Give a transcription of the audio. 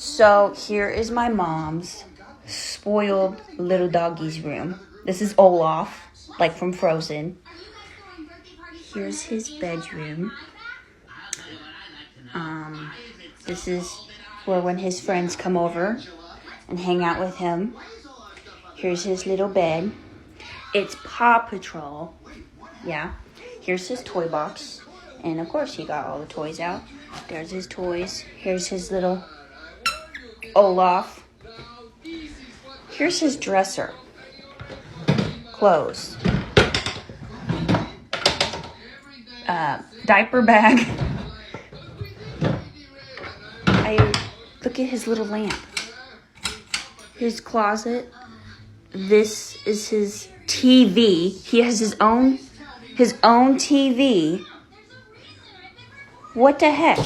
So here is my mom's spoiled little doggy's room. This is Olaf, like from Frozen. Here's his bedroom. This is where when his friends come over and hang out with him. Here's his little bed. It's Paw Patrol. Yeah. Here's his toy box. And of course he got all the toys out. There's his toys. Here's his little Olaf. Here's his dresser. Clothes. Diaper bag. Look at his little lamp. His closet. This is his TV. He has his own TV. What the heck?